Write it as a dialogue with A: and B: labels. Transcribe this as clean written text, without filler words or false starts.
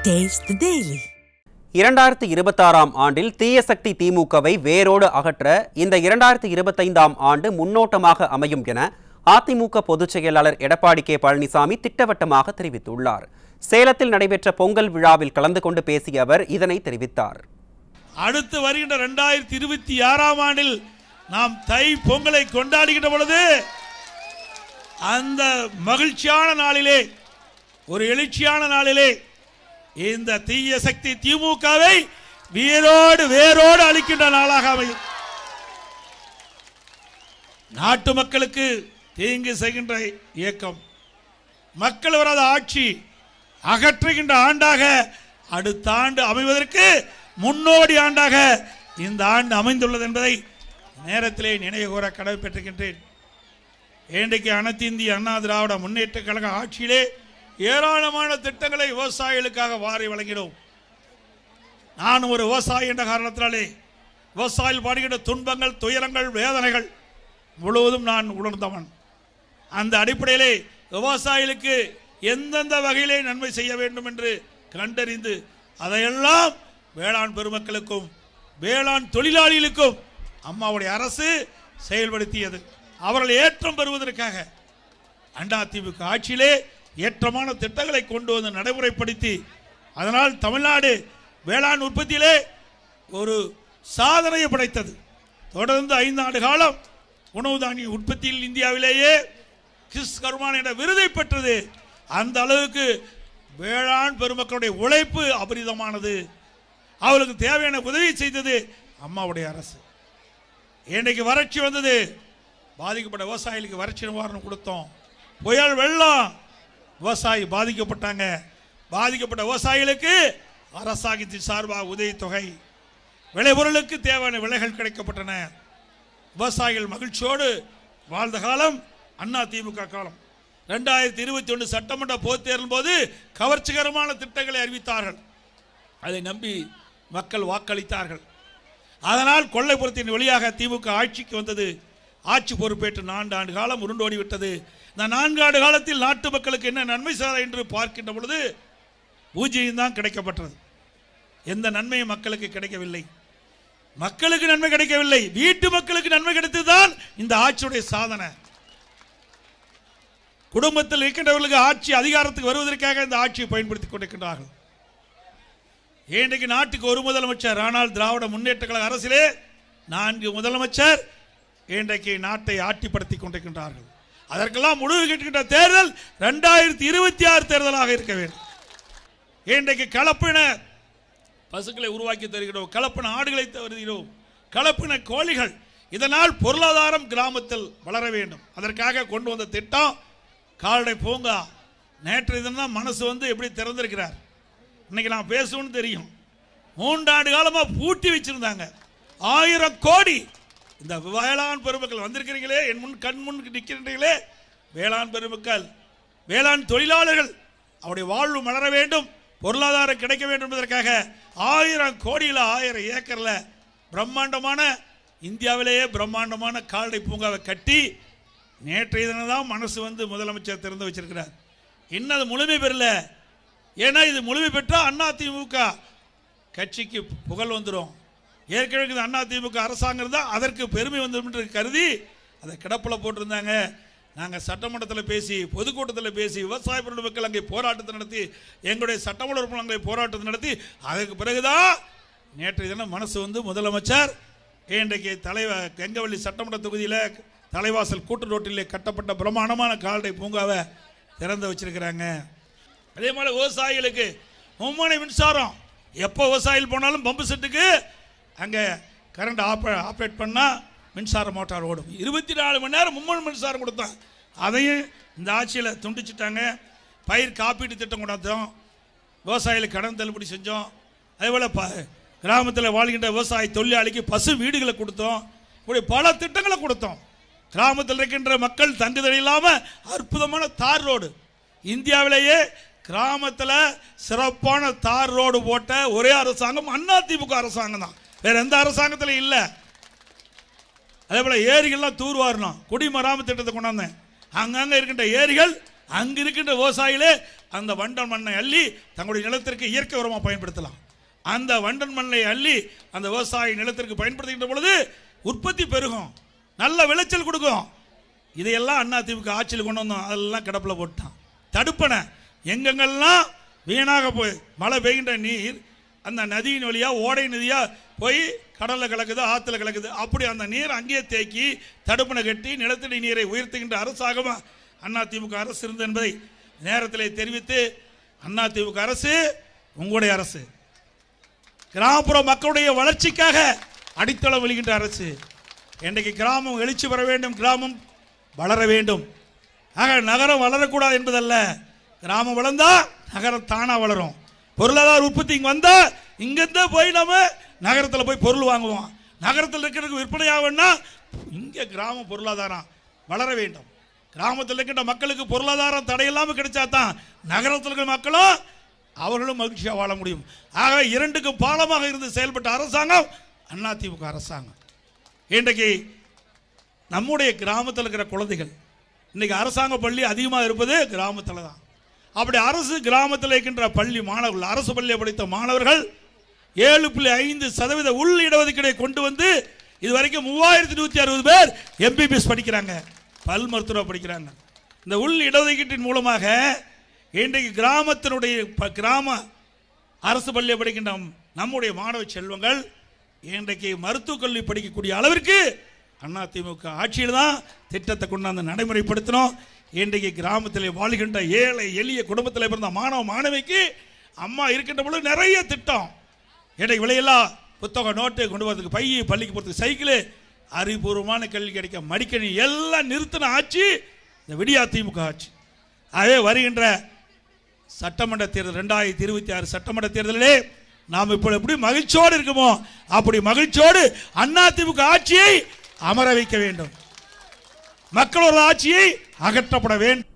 A: Taste the Daily.
B: 2026ஆம் ஆண்டில் தீய சக்தி திமுகவை வேரோடு அகற்ற இந்த 2025ஆம் ஆண்டு முன்னோட்டமாக அமையும் என அதிமுக பொதுச் செயலாளர் எடப்பாடி கே பழனிசாமி திட்டவட்டமாக தெரிவித்துள்ளார். சேலத்தில் நடைபெற்ற பொங்கல் விழாவில் கலந்து கொண்டு பேசிய அவர் இதனை தெரிவித்தார்.
C: அடுத்து வருகின்ற 2026ஆம் ஆண்டில் நாம் தை பொங்கலை கொண்டாடுகின்ற பொழுது அந்த மகிழ்ச்சியான நாளிலே, ஒரு எழுச்சியான நாளிலே இந்த தீய சக்தி திமுகவை வேரோடு அழிக்கின்ற நாளாக அமையும். நாட்டு மக்களுக்கு தீங்கு செய்கின்ற இயக்கம், மக்கள் வராத ஆட்சி அகற்றுகின்ற ஆண்டாக அடுத்த ஆண்டு அமைவதற்கு முன்னோடி ஆண்டாக இந்த ஆண்டு அமைந்துள்ளது என்பதை நேரத்திலே நினைவு கூற கடமைப்பட்டிருக்கின்றேன். இன்றைக்கு அனைத்து இந்திய அண்ணா திராவிட முன்னேற்ற கழக ஆட்சியிலே ஏராளமான திட்டங்களை விவசாயிகளுக்காக வாரி வழங்கினோம். நான் ஒரு விவசாயி என்ற காரணத்தினாலே விவசாயிகள் பாடுகின்ற துன்பங்கள், துயரங்கள், வேதனைகள் முழுவதும் நான் உணர்ந்தவன். அந்த அடிப்படையிலே விவசாயிகளுக்கு எந்தெந்த வகையிலே நன்மை செய்ய வேண்டும் என்று கண்டறிந்து அதையெல்லாம் வேளாண் பெருமக்களுக்கும் வேளாண் தொழிலாளிகளுக்கும் அம்மாவுடைய அரசு செயல்படுத்தியது. அவர்கள் ஏற்றம் பெறுவதற்காக அதிமுக ஆட்சியிலே ஏற்றமான திட்டங்களை கொண்டு வந்து நடைமுறைப்படுத்தி, அதனால் தமிழ்நாடு வேளாண் உற்பத்தியிலே ஒரு சாதனையை படைத்தது. தொடர்ந்து 5 ஆண்டு காலம் உணவு தானிய உற்பத்தியில் இந்தியாவிலேயே கிஸ் கர்மான் என்ற விருதை பெற்றது. அந்த அளவுக்கு வேளாண் பெருமக்களுடைய உழைப்பு அபரிதமானது. அவர்களுக்கு தேவையான உதவி செய்தது அம்மாவுடைய அரசு. இன்றைக்கு வறட்சி வந்தது, பாதிக்கப்பட்ட விவசாயிகளுக்கு வறட்சி நிவாரணம் கொடுத்தோம். புயல் வெள்ளம், விவசாயி பாதிக்கப்பட்டாங்க. பாதிக்கப்பட்ட விவசாயிகளுக்கு அரசாங்கத்தின் சார்பாக உதவித்தொகை, விளைபொருளுக்கு தேவையான விலைகள் கிடைக்கப்பட்டன. விவசாயிகள் மகிழ்ச்சியோடு வாழ்ந்த காலம் அதிமுக காலம். 2021 சட்டமன்ற பொதுத் தேர்தல் போது கவர்ச்சிகரமான திட்டங்களை அறிவித்தார்கள். அதை நம்பி மக்கள் வாக்களித்தார்கள். அதனால் கொள்ளைப்புறத்தின் வழியாக திமுக ஆட்சிக்கு வந்தது. ஆட்சி பொறுப்பேற்று 4 ஆண்டு காலம் உருண்டோடி விட்டது. இந்த 4 ஆண்டு காலத்தில் நாட்டு மக்களுக்கு என்ன நன்மை செய்தார் என்று பார்க்கின்ற பொழுது பூஜ்ஜியம் தான் கிடைக்கப்பட்டது. எந்த நன்மையும் மக்களுக்கு கிடைக்கவில்லை. மக்களுக்கு நன்மை கிடைக்கவில்லை, வீட்டு மக்களுக்கு நன்மை கிடைத்ததுதான் இந்த ஆட்சியுடைய சாதனை. குடும்பத்தில் இருக்கின்றவர்களுக்கு ஆட்சி அதிகாரத்துக்கு வருவதற்காக இந்த ஆட்சியை பயன்படுத்திக் கொண்டிருக்கின்றார்கள். இன்றைக்கு நாட்டுக்கு ஒரு முதலமைச்சர், ஆனால் திராவிட முன்னேற்ற கழக அரசிலே 4 முதலமைச்சர் இன்றைக்கு நாட்டை ஆட்டிப்படுத்திக் கொண்டிருக்கின்றார்கள். அதற்கெல்லாம் முடிவு கேட்கின்ற தேர்தல் 2026 தேர்தலாக இருக்க வேண்டும். இன்றைக்கு கலப்பின பசுக்களை உருவாக்கி தருகிறோம், கலப்பின ஆடுகளை தருகிறோம், கலப்பின கோழிகள். இதனால் பொருளாதாரம் கிராமத்தில் வளர வேண்டும். அதற்காக கொண்டு வந்த திட்டம் கால்நடை பூங்கா. நேற்று தினம் மனசு எப்படி திறந்திருக்கிறார். இன்னைக்கு நான் பேசுவேன்னு தெரியும். 3 ஆண்டு காலமாக பூட்டி வச்சிருந்தாங்க. 1000 கோடி. இந்த வேளாண் பெருமக்கள் வந்திருக்கிறீங்களே, என் கண் முன் நிற்கின்றீங்களே, வேளாண் பெருமக்கள், வேளாண் தொழிலாளர்கள், அவருடைய வாழ்வு மலர வேண்டும், பொருளாதாரம் கிடைக்க வேண்டும் என்பதற்காக 1000 கோடியில் 1000 ஏக்கரில் பிரம்மாண்டமான, இந்தியாவிலேயே பிரம்மாண்டமான கால்நடை பூங்காவை கட்டி நேற்றைய தினம் தான் மனசு முதலமைச்சர் திறந்து வச்சிருக்கிறார். இன்னும் அது முழுமை பெறல. ஏன்னா இது முழுமை பெற்றால் அதிமுக கட்சிக்கு புகழ் வந்துடும். ஏற்கனவே அதிமுக அரசாங்கம் தான் அதற்கு பெருமை வந்துடும் என்று கருதி அதை கிடப்பில் போட்டிருந்தாங்க. நாங்கள் சட்டமன்றத்தில் பேசி, பொதுக்கூட்டத்தில் பேசி, விவசாய பெருமக்கள் அங்கே போராட்டத்தை நடத்தி, எங்களுடைய சட்டமன்ற உறுப்பினர்களை போராட்டத்தை நடத்தி, அதற்கு பிறகுதான் நேற்றைய தினம் மனசு முதலமைச்சர் இன்றைக்கு கெங்கவள்ளி சட்டமன்ற தொகுதியில் தலைவாசல் கூட்டு ரோட்டிலே கட்டப்பட்ட பிரமாண்டமான கால்நடை பூங்காவை திறந்து வச்சிருக்கிறாங்க. அதே மாதிரி விவசாயிகளுக்கு மும்முனை மின்சாரம். எப்போ விவசாயிகள் போனாலும் பம்பு செட்டுக்கு அங்கே கரண்ட் ஆப்ரேட் பண்ணால் மின்சார மோட்டார் ஓடும். 24 மணி நேரம் மும்முனை மின்சாரம் கொடுத்தோம். அதையும் இந்த ஆட்சியில் துண்டிச்சிட்டாங்க. பயிர் காப்பீட்டு திட்டம் கொண்டாந்தோம், விவசாயிகளுக்கு கடன் தள்ளுபடி செஞ்சோம். அதேபோல் கிராமத்தில் வாழ்கின்ற விவசாய தொழிலாளிக்கு பசு வீடுகளை கொடுத்தோம். இப்படி பல திட்டங்களை கொடுத்தோம். கிராமத்தில் இருக்கின்ற மக்கள் தங்குதல் இல்லாமல் அற்புதமான தார் ரோடு. இந்தியாவிலேயே கிராமத்தில் சிறப்பான தார் ரோடு போட்ட ஒரே அரசாங்கம் அதிமுக அரசாங்கம் தான், வேற எந்த அரசாங்கத்தில் இல்லை. அதே போல் ஏரிகள்லாம் தூர்வாரணும், குடிமராமத்து திட்டத்தை கொண்டாந்தேன். அங்கங்கே இருக்கின்ற ஏரிகள் அங்கு இருக்கின்ற விவசாயிகளே அந்த வண்டல் மண்ணை அள்ளி தங்களுடைய நிலத்திற்கு இயற்கை உரமாக பயன்படுத்தலாம். அந்த வண்டல் மண்ணை அள்ளி அந்த விவசாய நிலத்திற்கு பயன்படுத்துகின்ற பொழுது உற்பத்தி பெருகும், நல்ல விளைச்சல் கொடுக்கும். இதையெல்லாம் அதிமுக ஆட்சியில் கொண்டு வந்தோம், அதெல்லாம் கிடப்பில் போட்டான். தடுப்பனை எங்கெங்கெல்லாம் வீணாக போய் மழை பெய்கின்ற நீர் அந்த நதியின் வழியாக ஓடை நதியாக போய் கடலில் கலக்குது, ஆற்றுல கலக்குது. அப்படி அந்த நீர் அங்கேயே தேக்கி தடுப்பனை கட்டி நிலத்தடி நீரை உயர்த்துகின்ற அரசாகமா அதிமுக அரசு இருந்தது என்பதை நேரத்தில் தெரிவித்து, அதிமுக அரசு உங்களுடைய அரசு, கிராமப்புற மக்களுடைய வளர்ச்சிக்காக அடித்தளம் விழுகின்ற அரசு. இன்றைக்கு கிராமம் எழுச்சி பெற வேண்டும், கிராமம் வளர வேண்டும். ஆக நகரம் வளரக்கூடாது என்பதல்ல, கிராமம் வளர்ந்தா நகரம் தானா வளரும். பொருளாதார உற்பத்தி இங்கே வந்தா இங்கிருந்தே போய் நம்ம நகரத்தில் போய் பொருள் வாங்குவோம். நகரத்தில் இருக்கிறதுக்கு விற்பனை ஆகும்னா இங்கே கிராம பொருளாதாரம் வளர வேண்டும். கிராமத்தில் இருக்கின்ற மக்களுக்கு பொருளாதாரம் தடையில்லாமல் கிடைச்சா தான் நகரத்தில் இருக்கிற மக்களும் அவர்களும் மகிழ்ச்சியாக வாழ முடியும். ஆக இரண்டுக்கும் பாலமாக இருந்து செயல்பட்ட அரசாங்கம் அதிமுக அரசாங்கம். இன்றைக்கு நம்முடைய கிராமத்தில் இருக்கிற குழந்தைகள், இன்றைக்கி அரசாங்க பள்ளி அதிகமாக இருப்பது கிராமத்தில் தான். அப்படி அரசு கிராமத்தில் இருக்கின்ற பள்ளி மாணவர்கள், அரசு பள்ளியை படித்த மாணவர்கள் 7.5% உள் இடஒதுக்கீடை கொண்டு வந்து இதுவரைக்கும் 3160 பேர் MBBS படிக்கிறாங்க, பல் மருத்துவம் படிக்கிறாங்க. இந்த உள் இடஒதுக்கீட்டின் மூலமாக இன்றைக்கு கிராமத்தினுடைய கிராம அரசு பள்ளியை படிக்கின்ற நம்முடைய மாணவ செல்வங்கள் இன்றைக்கு மருத்துவக் கல்வி படிக்கக்கூடிய அளவிற்கு அதிமுக ஆட்சியில் தான் திட்டத்தை கொண்டாந்து நடைமுறைப்படுத்தினோம். இன்றைக்கு கிராமத்தில் வாழ்கின்ற ஏழை எளிய குடும்பத்தில் பிறந்த மாணவ மாணவிக்கு அம்மா இருக்கின்ற பொழுது நிறைய திட்டம். இன்றைக்கு விலையெல்லாம் புத்தகம், நோட்டு கொண்டு வரதுக்கு, பைய, பள்ளிக்கு போகிறதுக்கு சைக்கிள், அறிவுபூர்வமான கல்வி கிடைக்க மடிக்கணி எல்லாம் நிறுத்தின ஆட்சி இந்த விடியா திமுக ஆட்சி. அதே வருகின்ற சட்டமன்ற தேர்தல் 2026 சட்டமன்ற தேர்தலிலே நாம் இப்போ எப்படி மகிழ்ச்சியோடு இருக்குமோ அப்படி மகிழ்ச்சியோடு அதிமுக ஆட்சியை அமர வைக்க வேண்டும். மக்களோட ஆட்சியை அகற்றப்பட வேண்டும்.